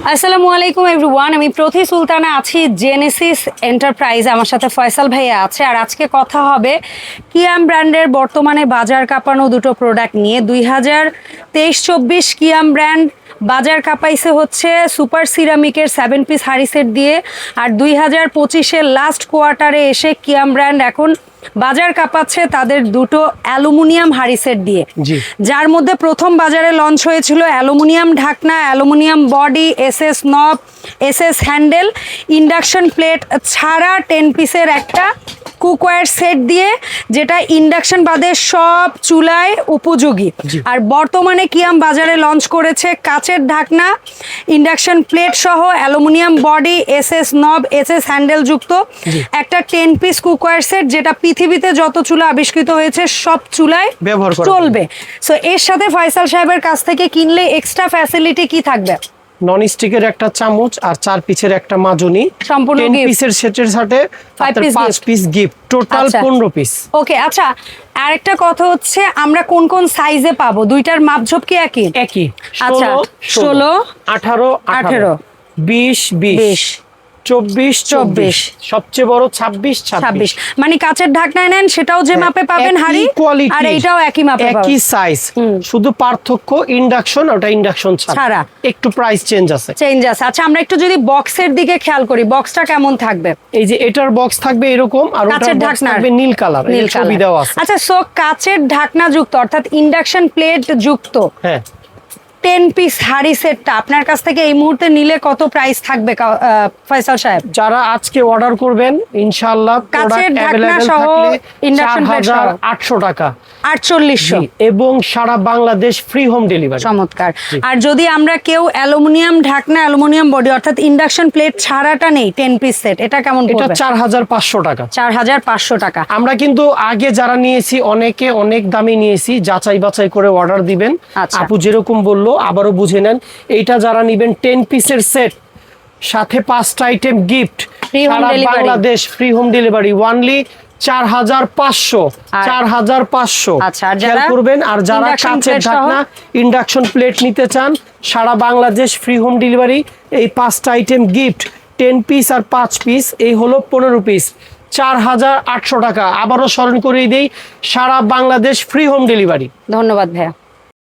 আসসালামু আলাইকুম এভরিওয়ান, আমি প্রতি সুলতানা আছি জেনেসিস এন্টারপ্রাইজ। আমার সাথে ফয়সাল ভাইয়া আছে। আর আজকে কথা হবে কিয়াম ব্র্যান্ডের বর্তমানে বাজার কাঁপানো দুটো প্রোডাক্ট নিয়ে। 2023-24 কিয়াম ব্র্যান্ড বাজার কাঁপাইছে হচ্ছে সুপার সিরামিকের 7 পিস হাড়ি সেট দিয়ে। আর 2025-এর লাস্ট কোয়ার্টারে এসে কিয়াম ব্র্যান্ড এখন বাজার কাঁপাচ্ছে তাদের দুটো অ্যালুমিনিয়াম হাড়ি সেট দিয়ে, যার মধ্যে প্রথম বাজারে লঞ্চ হয়েছিল অ্যালুমিনিয়াম ঢাকনা, অ্যালুমিনিয়াম বডি, এসএস নব, এসএস হ্যান্ডেল, ইন্ডাকশন প্লেট ছাড়া 10 পিসের একটা কুকওয়্যার সেট দিয়ে, যেটা ইন্ডাকশন বাদে সব চুলায় উপযোগী। আর বর্তমানে কিয়াম বাজারে লঞ্চ করেছে কাচের ঢাকনা, ইন্ডাকশন প্লেট সহ অ্যালুমিনিয়াম বডি, এসএস নব, এসএস হ্যান্ডেল যুক্ত একটা 10 পিস কুকওয়্যার সেট, যেটা পৃথিবীতে যত চুলা আবিষ্কৃত হয়েছে সব চুলায় ব্যবহার চলবে। সো এর সাথে ফয়সাল সাহেবের কাছ থেকে কিনলে এক্সট্রা ফ্যাসিলিটি কি থাকবে? নন স্টিকের একটা চামচ আর 4 পিসের একটা মাজনি, সম্পূর্ণ 10 পিসের সেটের সাথে 5 পিস গিফট, টোটাল 15 পিস। ওকে, আচ্ছা আরেকটা কথা হচ্ছে আমরা কোন কোন সাইজে পাবো? দুইটার মাপঝোপ কি একই? একই। আচ্ছা, 16, 18, 20, 20, 24, 24, সবচেয়ে বড় 26। মানে কাচের ঢাকনায় নেন সেটাও যে মাপে পাবেন হাড়ি, আর এইটাও একই মাপে পাবেন, একই সাইজ, শুধু পার্থক্য ইন্ডাকশন, ওটা ইন্ডাকশন ছাড়া একটু প্রাইস চেঞ্জ আছে। আচ্ছা, আমরা একটু যদি বক্সের দিকে খেয়াল করি, বক্সটা কেমন থাকবে? এই যে এটার বক্স থাকবে এরকম, আর ওটার বক্স থাকবে নীল কালার, ছবি দেওয়া আছে। আচ্ছা, সো কাচের ঢাকনা যুক্ত অর্থাৎ ইন্ডাকশন প্লেট যুক্ত 10 পিস হাড়ি সেটটা আপনার কাছ থেকে এই মুহূর্তে নিলে কত প্রাইস থাকবে ফয়সাল সাহেব? যারা আজকে অর্ডার করবেন ইনশাআল্লাহ কাচের ঢাকনা সহ ইন্ডাকশন প্লেট সহ 800 টাকা, 4800, এবং সারা বাংলাদেশ ফ্রি হোম ডেলিভারি। চমৎকার। আর যদি আমরা কেউ অ্যালুমিনিয়াম ঢাকনা, অ্যালুমিনিয়াম বডি অর্থাৎ ইন্ডাকশন প্লেট ছাড়াটা নেই 10 পিস সেট, এটা কেমন পড়বে? এটা 4500 টাকা। 4500 টাকা। আমরা কিন্তু আগে যারা নিয়েছি অনেকে অনেক দামে নিয়েছি, যাচাই বাছাই করে অর্ডার দিবেন। আপু যেরকম বললো আবারও বুঝে নেন, এইটা যারা নিবেন 10 পিসের সেট সাথে 5টা আইটেম গিফট, সারা Bangladesh free home delivery, only 4500। আচ্ছা, খেয়াল করবেন। আর যারা কাচের ঢাকনা, ইন্ডাকশন প্লেট নিতে চান, সারা বাংলাদেশ ফ্রি হোম ডেলিভারি, এই 5টা আইটেম গিফট 10 পিস আর 5 পিস, এই হলো 15 পিস, 4800 টাকা। আবারও স্মরণ করিয়ে দেই, সারা বাংলাদেশ ফ্রি হোম ডেলিভারি। ধন্যবাদ ভাইয়া।